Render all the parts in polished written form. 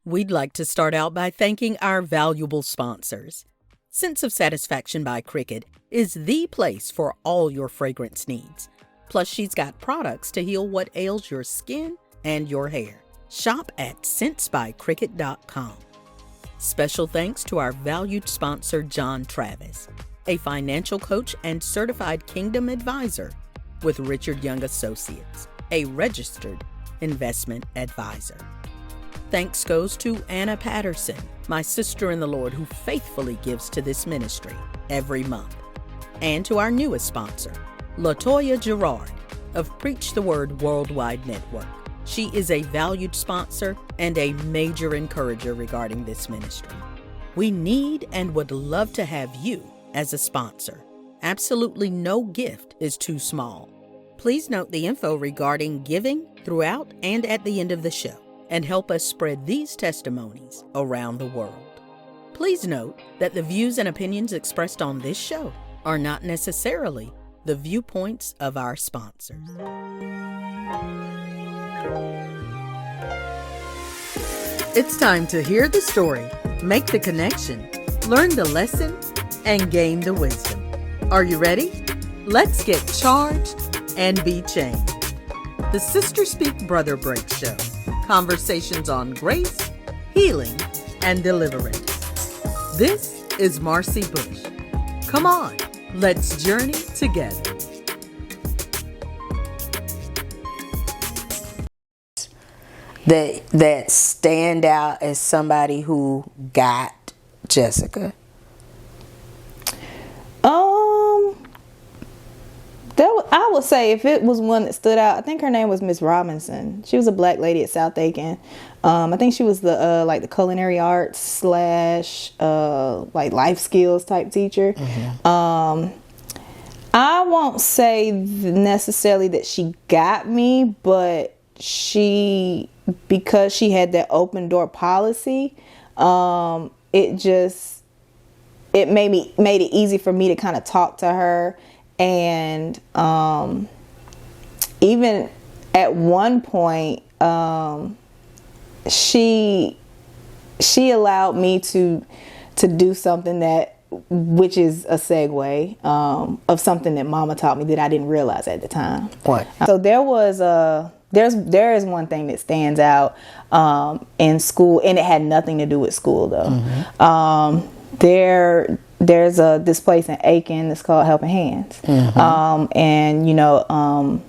We'd like to start out by thanking our valuable sponsors. Sense of Satisfaction by Cricket is the place for all your fragrance needs. Plus, she's got products to heal what ails your skin and your hair. Shop at sensbycricket.com. Special thanks to our valued sponsor, John Travis, a financial coach and certified Kingdom advisor with Richard Young Associates, a registered investment advisor. Thanks goes to Anna Patterson, my sister in the Lord who faithfully gives to this ministry every month. And to our newest sponsor, LaToya Gerard of Preach the Word Worldwide Network. She is a valued sponsor and a major encourager regarding this ministry. We need and would love to have you as a sponsor. Absolutely no gift is too small. Please note the info regarding giving throughout and at the end of the show, and help us spread these testimonies around the world. Please note that the views and opinions expressed on this show are not necessarily the viewpoints of our sponsors. It's time to hear the story, make the connection, learn the lesson, and gain the wisdom. Are you ready? Let's get charged and be changed. The Sister Speak Brother Break Show. Conversations on grace, healing, and deliverance. This is Marcy Bush. Come on, let's journey together. That stand out as somebody who got Jessica? I would say if it was one that stood out, I think her name was Miss Robinson. She was a black lady at South Aiken. I think she was the like the culinary arts slash like life skills type teacher. Mm-hmm. I won't say necessarily that she got me, but because she had that open door policy, it made it easy for me to kind of talk to her. And even at one point, she allowed me to do something which is a segue of something that Mama taught me that I didn't realize at the time. What? So there is one thing that stands out in school, and it had nothing to do with school though. Mm-hmm. There's this place in Aiken that's called Helping Hands. Mm-hmm. And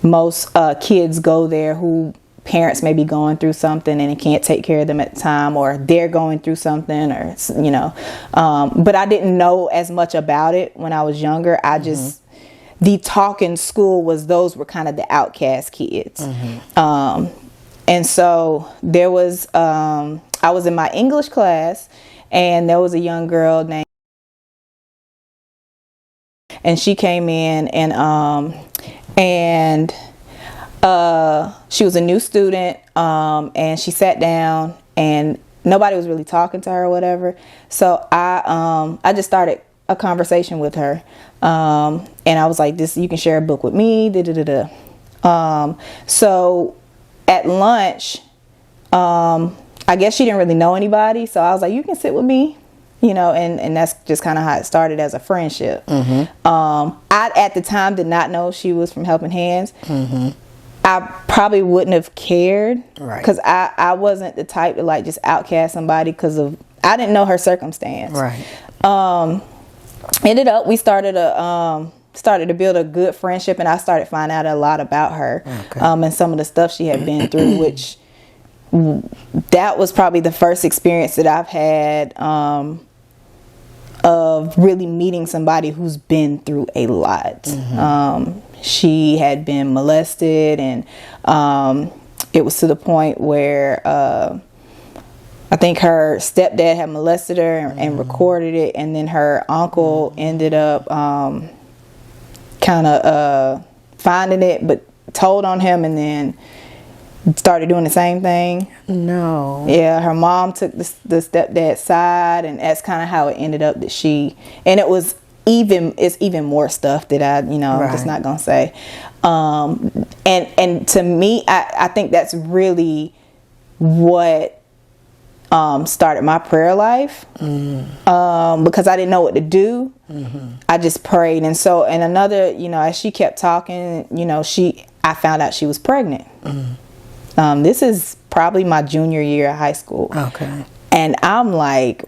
most kids go there who parents may be going through something and can't take care of them at the time, or they're going through something, or but I didn't know as much about it when I was younger. I just the talk in school those were kind of the outcast kids. Mm-hmm. And so there was I was in my English class, and there was a young girl named, and she came in, and she was a new student, and she sat down, and nobody was really talking to her or whatever. So I just started a conversation with her, and I was like, "You can share a book with me." So at lunch, I guess she didn't really know anybody, so I was like, "You can sit with me." And that's just kind of how it started as a friendship. Mm-hmm. I, at the time, did not know she was from Helping Hands. Mm-hmm. I probably wouldn't have cared, because I wasn't the type to like just outcast somebody I didn't know her circumstance. Right. Ended up, we started to build a good friendship, and I started finding out a lot about her, and some of the stuff she had been through, which that was probably the first experience that I've had of really meeting somebody who's been through a lot. Mm-hmm. She had been molested, and it was to the point where I think her stepdad had molested her and recorded it, and then her uncle ended up kind of finding it, but told on him, and then started doing the same thing. No. Yeah, her mom took the stepdad's side, and that's kind of how it ended up that it's even more stuff that I'm just not gonna say. And to me, I think that's really what started my prayer life, because I didn't know what to do. I just prayed. And so, and another, as she kept talking, I found out she was pregnant. This is probably my junior year of high school. Okay. And I'm like,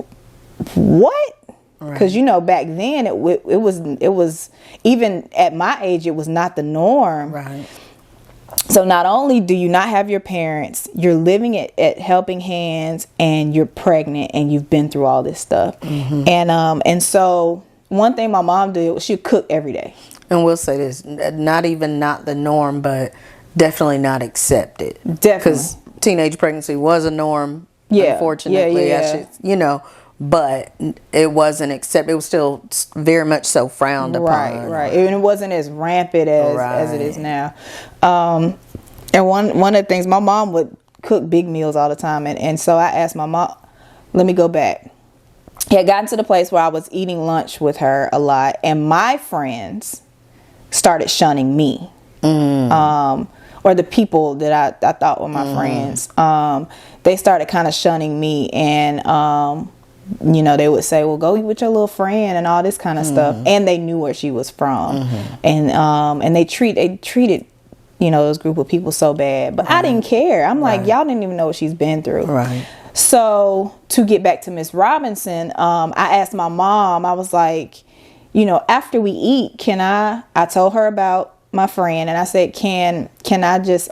what? Because back then it was even at my age, it was not the norm. Right. So not only do you not have your parents, you're living at Helping Hands, and you're pregnant, and you've been through all this stuff. And so one thing my mom did was she'd cook every day. And we'll say this, not the norm, but definitely not accepted. Definitely. Because teenage pregnancy was a norm, unfortunately. Yeah. But it wasn't accepted. It was still very much so frowned upon. Right. And it wasn't as rampant as it is now. And one of the things, my mom would cook big meals all the time. And so I asked my mom, let me go back. He had gotten to the place where I was eating lunch with her a lot. And my friends started shunning me. Or the people that I thought were my friends. They started kind of shunning me. And they would say, well, go eat with your little friend and all this kind of stuff. And they knew where she was from. And they treated this group of people so bad. But I didn't care. I'm like, y'all didn't even know what she's been through. Right. So to get back to Miss Robinson, I asked my mom, I was like, after we eat, I told her about my friend, and I said, can I just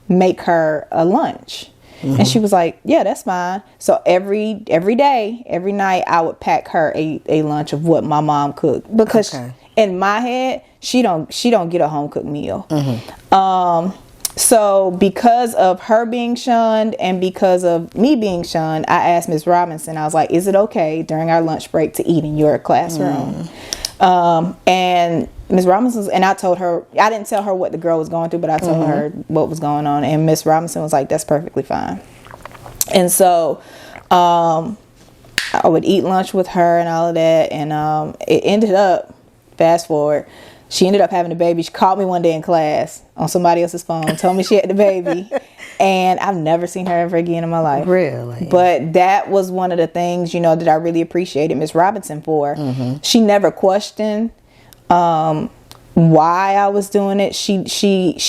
make her a lunch? And she was like, yeah, that's fine. So every day, every night, I would pack her a lunch of what my mom cooked, because in my head, she don't get a home cooked meal. So because of her being shunned and because of me being shunned, I asked Miss Robinson, I was like, is it okay during our lunch break to eat in your classroom? And Miss Robinson, and I told her, I didn't tell her what the girl was going through, but I told her what was going on. And Miss Robinson was like, that's perfectly fine. And so I would eat lunch with her and all of that. And it ended up, fast forward, she ended up having a baby. She called me one day in class on somebody else's phone, told me she had the baby. And I've never seen her ever again in my life. Really? But that was one of the things, that I really appreciated Miss Robinson for. She never questioned why I was doing it. She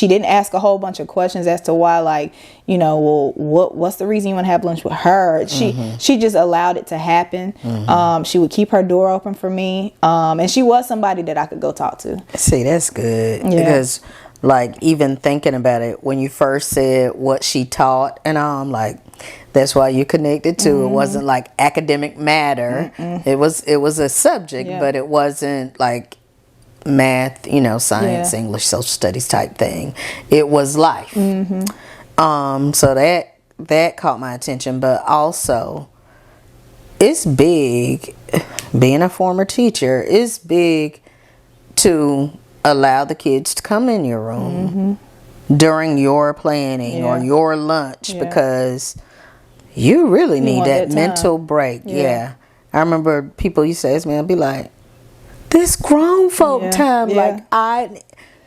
didn't ask a whole bunch of questions as to why, like, well, what's the reason you want to have lunch with her? She just allowed it to happen. She would keep her door open for me. And she was somebody that I could go talk to. See, that's good. Yeah. Because, like, even thinking about it, when you first said what she taught, and I'm like, that's why you connected to. It wasn't like academic matter. It was a subject, but it wasn't like math, science, English, social studies type thing. It was life. So that caught my attention. But also, it's big, being a former teacher, it's big to allow the kids to come in your room during your planning or your lunch, because you really need that mental break. I remember people used to ask me, I'd be like, this grown folk time,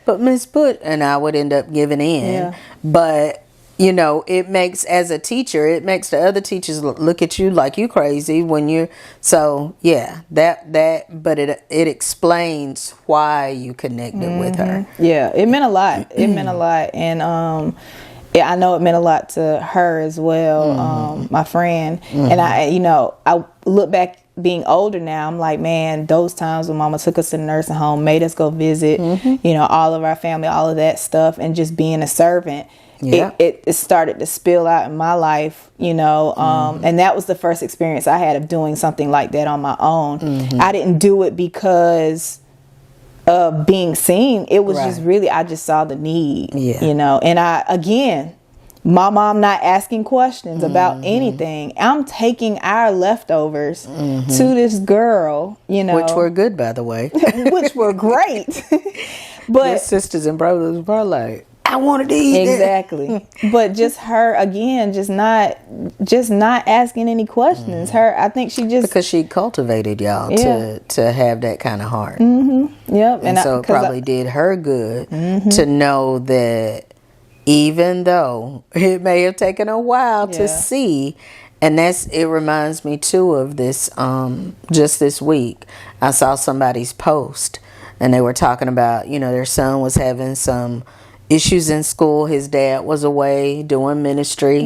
but Miss Butt, and I would end up giving in. But it makes, as a teacher, it makes the other teachers look at you like you crazy when you're, but it explains why you connected with her. It meant a lot. And I know it meant a lot to her as well, my friend. And I look back, being older now, I'm like, man, those times when Mama took us to the nursing home, made us go visit, all of our family, all of that stuff, and just being a servant. It started to spill out in my life, and that was the first experience I had of doing something like that on my own. I didn't do it because of being seen. It was just really, I just saw the need, and my mom not asking questions about anything. I'm taking our leftovers to this girl, which were good, by the way. Which were great. But your sisters and brothers were like, I wanted to eat exactly. But just her again, just not asking any questions. Her, I think she just, because she cultivated y'all to have that kind of heart. Yep. And so it probably did her good to know that even though it may have taken a while to see, And it reminds me too of this, just this week, I saw somebody's post and they were talking about, their son was having some issues in school. His dad was away doing ministry,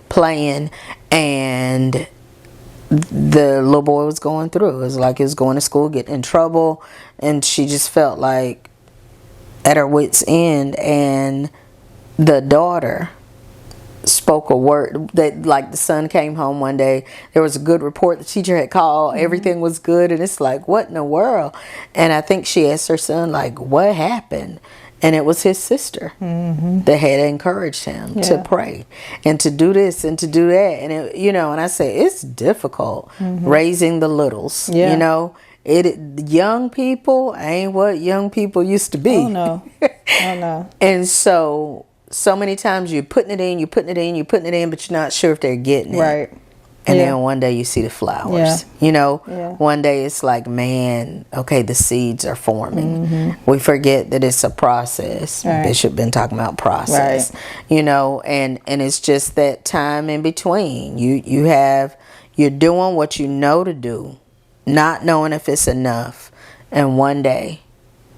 playing, and the little boy was going through. It was like he was going to school, getting in trouble, and she just felt like at her wit's end. And the daughter spoke a word that, like, the son came home one day, there was a good report, the teacher had called, everything was good, and it's like, what in the world? And I think she asked her son, like, what happened? And it was his sister that had encouraged him to pray and to do this and to do that. And and I say it's difficult raising the littles. Young people ain't what young people used to be. Oh no. And so many times you're putting it in, but you're not sure if they're getting it. Right. And then one day you see the flowers. One day it's like, man, okay, the seeds are forming. We forget that it's a process. Right. Bishop been talking about process. Right. And it's just that time in between. You're doing what you know to do, not knowing if it's enough. And one day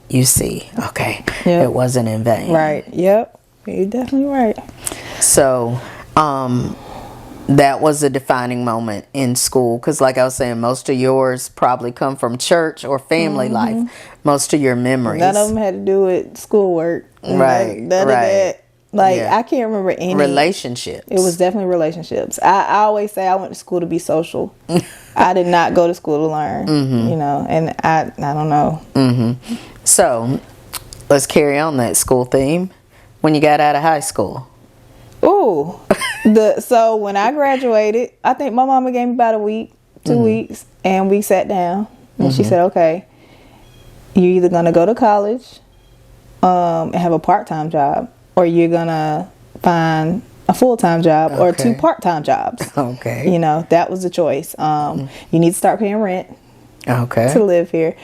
you see, okay, it wasn't in vain. Right. Yep. You're definitely right. So, that was a defining moment in school, because like I was saying, most of yours probably come from church or family life. Most of your memories, none of them had to do with schoolwork. Right. None of that. I can't remember any relationships. It was definitely relationships. I always say I went to school to be social. I did not go to school to learn. And I don't know. So let's carry on that school theme. When you got out of high school. Ooh. So when I graduated, I think my mama gave me about a week, 2 weeks, and we sat down and she said, okay, you're either going to go to college and have a part-time job, or you're going to find a full-time job or 2 part-time jobs. Okay. That was the choice. You need to start paying rent to live here.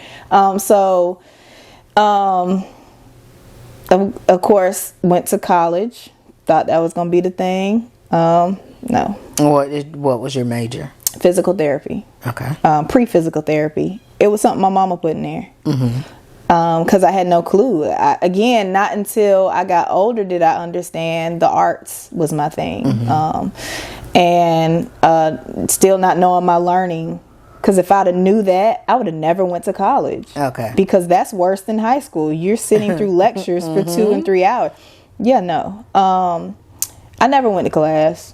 Of course, went to college. Thought that was going to be the thing. No. What was your major? Physical therapy. Okay. Pre-physical therapy. It was something my mama put in there. Because I had no clue. Not until I got older did I understand the arts was my thing. And still not knowing my learning. Because if I'd have knew that, I would have never went to college. Okay. Because that's worse than high school. You're sitting through lectures for 2 and 3 hours. Yeah, no. I never went to class.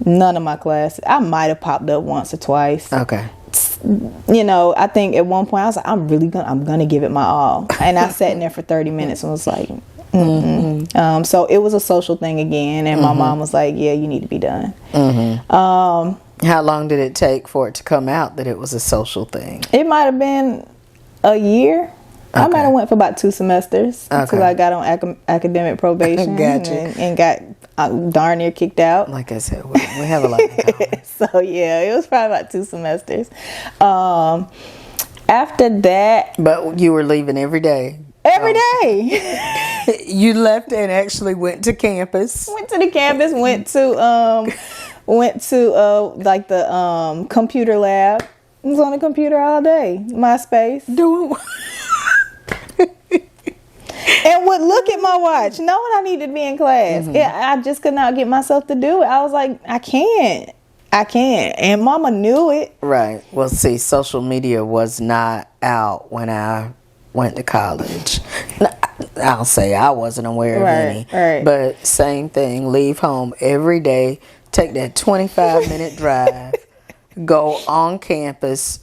None of my classes. I might have popped up once or twice. Okay. I think at one point I was like, I'm gonna give it my all. And I sat in there for 30 minutes and was like, so it was a social thing again. And my mom was like, yeah, you need to be done. How long did it take for it to come out that it was a social thing? It might have been a year. I might have went for about 2 semesters until I got on academic probation and got darn near kicked out. Like I said, we have a lot in common. So yeah, it was probably about 2 semesters. After that, but you were leaving every day. Every day. You left and actually went to campus. Went to the campus. Went to like the computer lab. I was on the computer all day. MySpace. Doing. And would look at my watch, knowing I needed to be in class. I just could not get myself to do it. I was like, I can't. And mama knew it. Right. Well, see, social media was not out when I went to college. I'll say I wasn't aware of any. Right. But same thing, leave home every day, take that 25-minute drive, go on campus,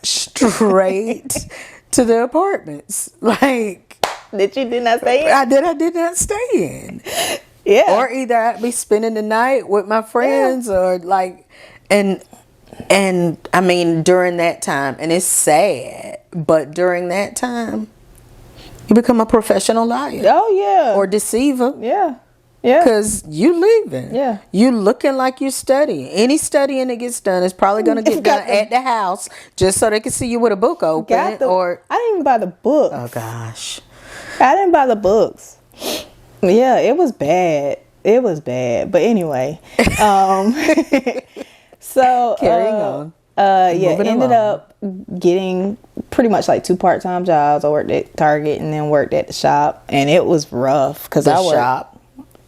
straight to the apartments. Like, that you did not stay in? I did not stay in. Yeah. Or either I'd be spending the night with my friends or like, and I mean, during that time, and it's sad, but during that time, you become a professional liar. Oh, yeah. Or deceiver. Yeah. Yeah. Because you leaving. Yeah. You looking like you studying. Any studying that gets done is probably going to get done at the house just so they can see you with a book open. I didn't even buy the books. Oh, gosh. I didn't buy the books. Yeah, it was bad. it was bad. But anyway, so carrying on. Ended up getting pretty much like 2 part-time jobs. I worked at Target and then worked at the shop, and it was rough because I worked shop.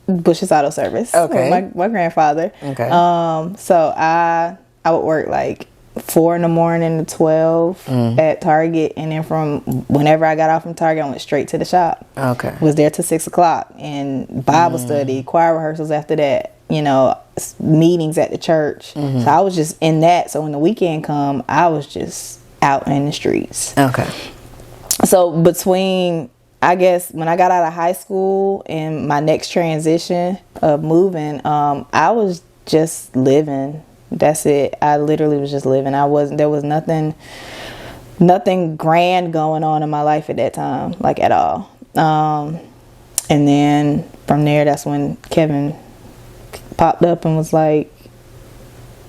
Bush's Auto Service. Okay, with my grandfather. Okay. So I would work like 4 a.m. to 12 at Target, and then from whenever I got off from Target, I went straight to the shop. Okay. Was there till 6 o'clock, and Bible study, choir rehearsals after that. You know, meetings at the church. So I was just in that. So when the weekend come, I was just out in the streets. Okay. So between, I guess, when I got out of high school and my next transition of moving, I was just living. That's it. I literally was just living. There was nothing grand going on in my life at that time, like at all. And then from there, that's when Kevin popped up and was like,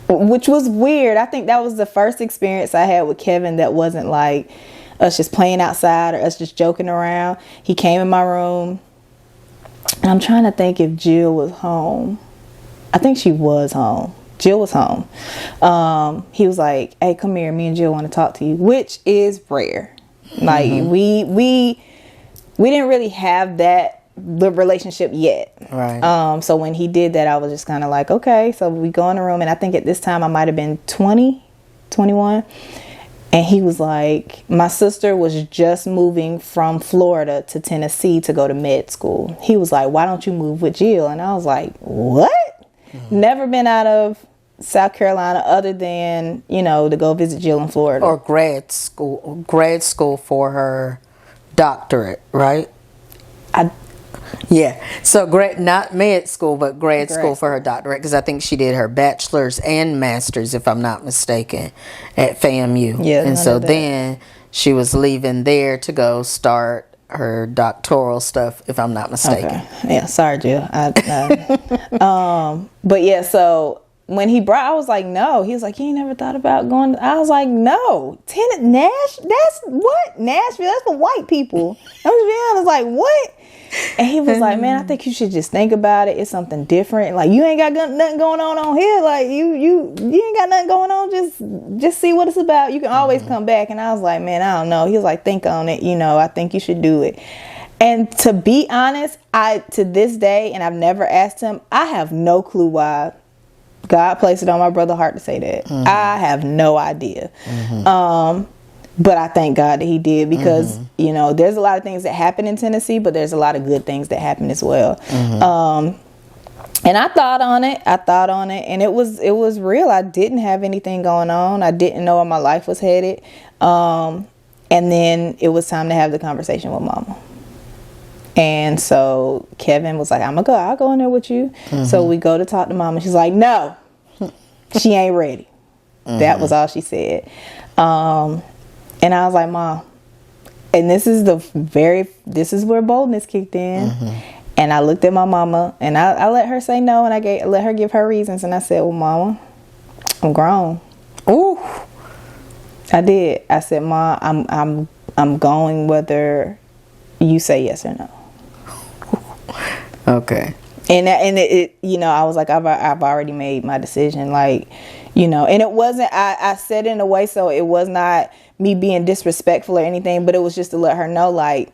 which was weird. I think that was the first experience I had with Kevin that wasn't like us just playing outside or us just joking around. He came in my room, and I'm trying to think if Jill was home. I think she was home. Jill was home. He was like, "Hey, come here. Me and Jill want to talk to you," which is rare. Like we didn't really have that the relationship yet. Right. So when he did that, I was just kind of like, okay. So we go in the room, and I think at this time I might have been 20, 21. And he was like, my sister was just moving from Florida to Tennessee to go to med school. He was like, why don't you move with Jill? And I was like, what? Never been out of South Carolina other than, to go visit Jill in Florida. Or grad school for her doctorate, right? Yeah, so not med school, but grad school for her doctorate, because I think she did her bachelor's and master's, if I'm not mistaken, at FAMU. Yeah, and so then she was leaving there to go start her doctoral stuff, if I'm not mistaken. Okay. Yeah, sorry, Jill. But yeah, so when he brought, I was like, no. He was like, you ain't never thought about going. I was like, no. That's what? Nashville? That's for white people. I was like, what? And he was like, man, I think you should just think about it. It's something different. Like, you ain't got nothing going on here. Like, you ain't got nothing going on. Just see what it's about. You can always come back. And I was like, man, I don't know. He was like, think on it. I think you should do it. And to be honest, to this day, and I've never asked him, I have no clue why God placed it on my brother's heart to say that. I have no idea. But I thank God that he did, because, there's a lot of things that happen in Tennessee, but there's a lot of good things that happen as well. And I thought on it, and it was real. I didn't have anything going on. I didn't know where my life was headed. And then it was time to have the conversation with Mama. And so Kevin was like, I'll go in there with you. So we go to talk to Mama. She's like, no, she ain't ready. That was all she said. And I was like, Mom, and this is where boldness kicked in. And I looked at my mama, and I let her say no, and I let her give her reasons. And I said, well, Mama, I'm grown. Ooh. I did. I said, Mom, I'm going whether you say yes or no. Okay. And it I was like, I've already made my decision. Like, and it wasn't, I said it in a way so it was not me being disrespectful or anything, but it was just to let her know, like,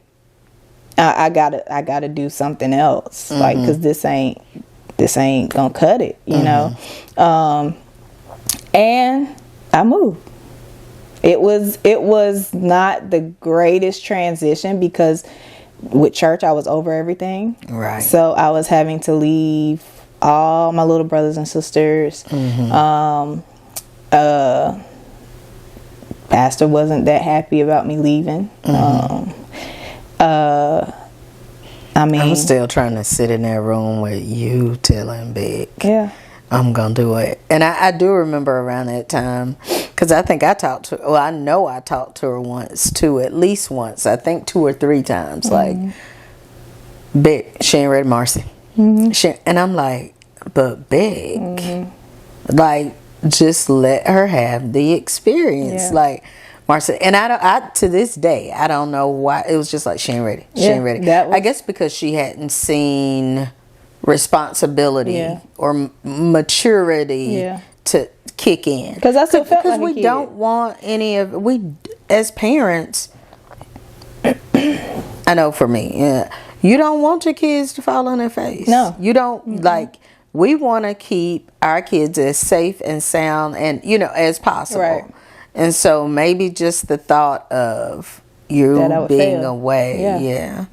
I gotta do something else, like, because this ain't gonna cut it, know. And I moved. It was not the greatest transition, because with church I was over everything, right? So I was having to leave all my little brothers and sisters. Pastor wasn't that happy about me leaving. I'm still trying to sit in that room with you telling Big, yeah, I'm gonna do it. And I do remember around that time, because I think I talked to, I know I talked to her at least once, I think 2 or 3 times, like, Big, she ain't ready, Marcy. And I'm like, but Big, like, just let her have the experience. Like, Marcy, and I to this day, I don't know why, it was just like, she ain't ready. She ain't ready. I guess because she hadn't seen responsibility or maturity to kick in. Because I still felt like we don't want any of as parents. I know for me, you don't want your kids to fall on their face. No, you don't like. We want to keep our kids as safe and sound and as possible. Right. And so maybe just the thought of you being away. Yeah.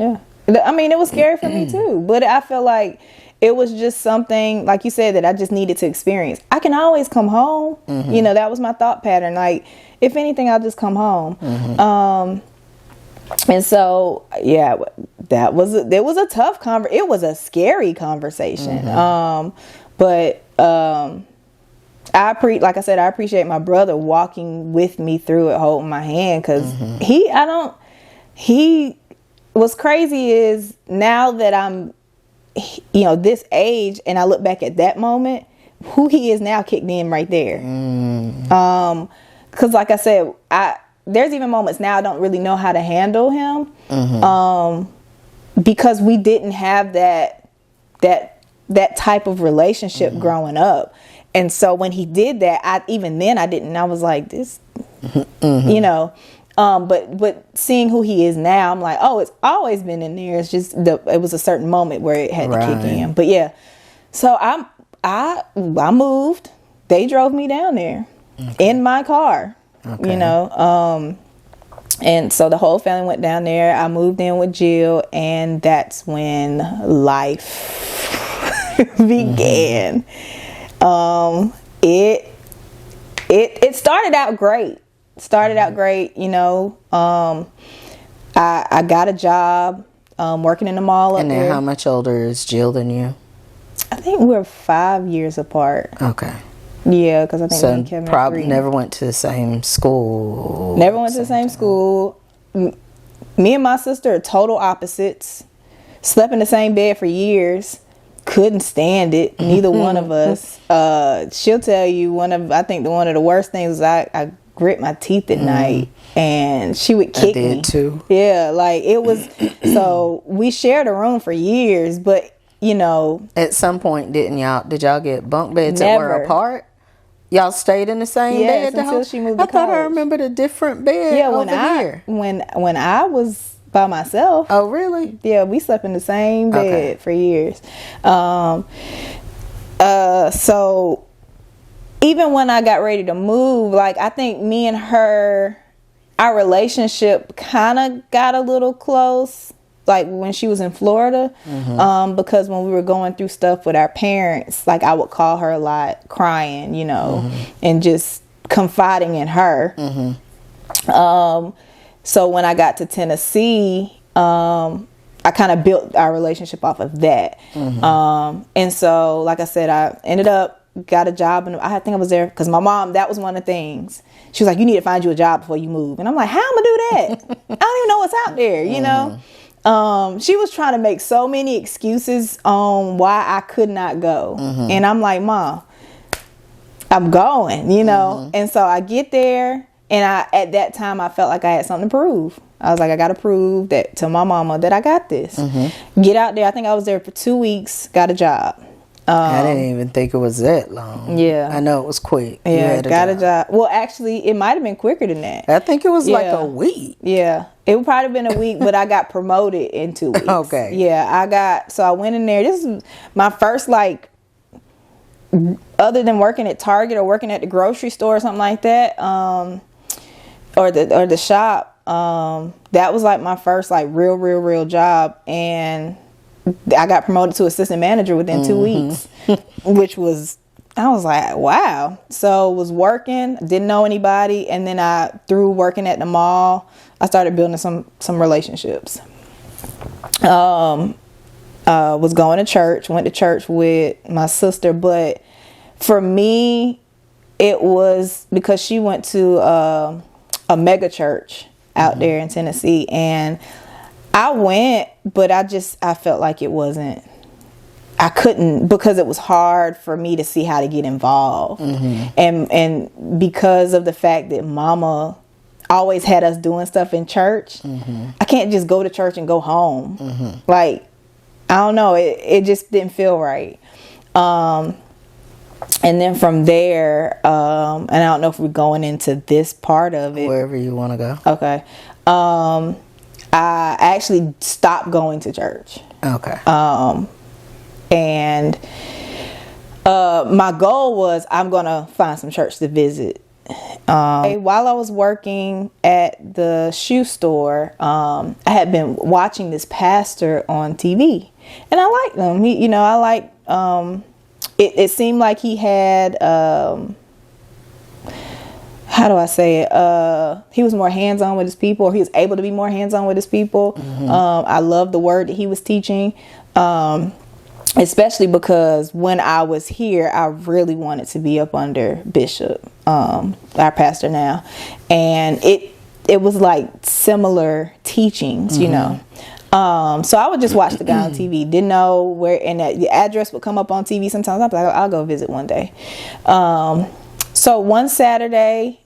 I mean, it was scary for me too, but I feel like it was just something, like you said, that I just needed to experience. I can always come home. That was my thought pattern. Like, if anything, I'll just come home. And so, there was a tough it was a scary conversation. But like I said, I appreciate my brother walking with me through it, holding my hand, because what's crazy is now that I'm, this age, and I look back at that moment, who he is now kicked in right there. Because like I said, there's even moments now I don't really know how to handle him, because we didn't have that type of relationship growing up. And so when he did that, I didn't. I was like, this, but seeing who he is now, I'm like, oh, it's always been in there. It's just it was a certain moment where it had to kick in. But so I moved. They drove me down there in my car. And so the whole family went down there. I moved in with Jill, and that's when life began. It started out great. I got a job working in the mall up there. And then how much older is Jill than you? I think we're 5 years apart. Okay. Yeah, because I think me and Kevin probably never went to the same school. Never went to the same school. Me and my sister are total opposites. Slept in the same bed for years. Couldn't stand it. Neither one of us. She'll tell you I think one of the worst things was I grit my teeth at night, and she would kick me. I did too. Yeah, like it was. So we shared a room for years, but at some point, did y'all get bunk beds that Never. were apart? Y'all stayed in the same bed? Until she moved to I thought I college. remembered a different bed over here. When I was by myself. Oh, really? Yeah, we slept in the same bed for years. So even when I got ready to move, like I think me and her, our relationship kind of got a little close. Like when she was in Florida, because when we were going through stuff with our parents, like I would call her a lot, crying, and just confiding in her. So when I got to Tennessee, I kind of built our relationship off of that. And so, like I said, I ended up got a job, and I think I was there because my mom, that was one of the things. She was like, you need to find you a job before you move. And I'm like, how am I gonna do that? I don't even know what's out there, She was trying to make so many excuses on why I could not go. And I'm like, Mom, I'm going, And so I get there, and at that time I felt like I had something to prove. I was like, I got to prove that to my mama that I got this. Get out there. I think I was there for 2 weeks, got a job. I didn't even think it was that long. Yeah. I know it was quick. Yeah, got a job. Well, actually, it might have been quicker than that. I think it was like a week. Yeah. It would probably have been a week, but I got promoted in 2 weeks. Okay. Yeah, so I went in there. This is my first, other than working at Target or working at the grocery store or something like that, or the shop, that was my first real job, and I got promoted to assistant manager within 2 weeks, which was, I was like, wow. So was working, didn't know anybody, and then through working at the mall, I started building some relationships. Was going to church, went to church with my sister, but for me, it was because she went to a mega church out there in Tennessee, and I went, but I felt like it wasn't, I couldn't, because it was hard for me to see how to get involved. And because of the fact that Mama always had us doing stuff in church, I can't just go to church and go home. I don't know. It just didn't feel right. And then from there, and I don't know if we're going into this part of it. Wherever you want to go. Okay. I actually stopped going to church. Okay. And my goal was I'm going to find some church to visit. While I was working at the shoe store, I had been watching this pastor on TV, and I liked him. It seemed like he had, how do I say it? He was more hands-on with his people, or he was able to be more hands-on with his people. I loved the word that he was teaching. Especially because when I was here, I really wanted to be up under Bishop, our pastor now. And it was like similar teachings, you know. So I would just watch the guy on TV. Didn't know where, and the address would come up on TV sometimes. I'd be like, I'll go visit one day. So one Saturday,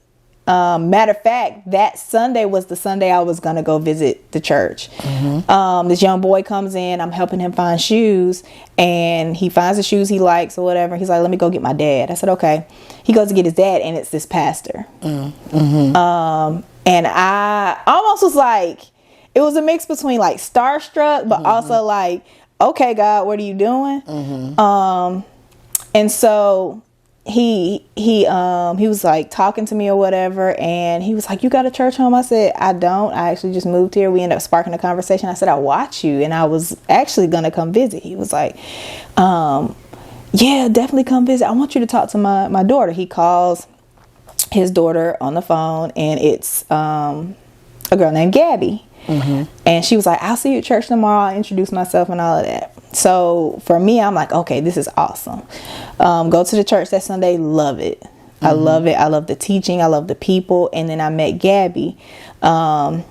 matter of fact, that Sunday was the Sunday I was going to go visit the church. This young boy comes in, I'm helping him find shoes, and he finds the shoes he likes or whatever. He's like, let me go get my dad. I said, okay. He goes to get his dad, and it's this pastor. And I almost was like, it was a mix between like starstruck, but also like, okay, God, what are you doing? And so he was like talking to me or whatever, and he was like, you got a church home? I said, I don't. I actually just moved here. We ended up sparking a conversation. I said, I watch you, and I was actually gonna come visit. He was like, yeah, definitely come visit. I want you to talk to my daughter. He calls his daughter on the phone, and it's a girl named Gabby. And she was like, I'll see you at church tomorrow. I'll introduce myself and all of that. So for me, I'm like, okay, this is awesome. Go to the church that Sunday. Love it. I love it. I love the teaching. I love the people. And then I met Gabby. And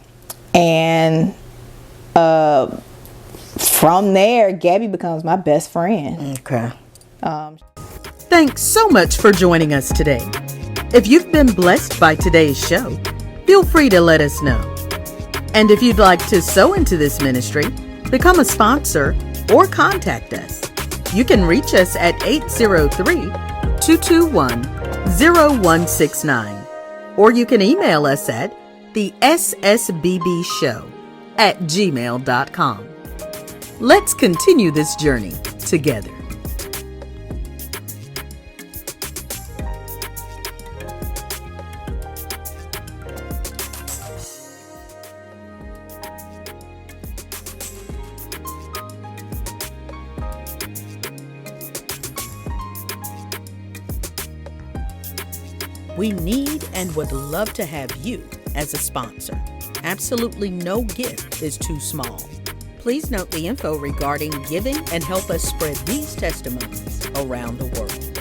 from there, Gabby becomes my best friend. Okay. Thanks so much for joining us today. If you've been blessed by today's show, feel free to let us know. And if you'd like to sow into this ministry, become a sponsor, or contact us, you can reach us at 803-221-0169. Or you can email us at the ssbbshow@gmail.com. Let's continue this journey together. We need and would love to have you as a sponsor. Absolutely no gift is too small. Please note the info regarding giving and help us spread these testimonies around the world.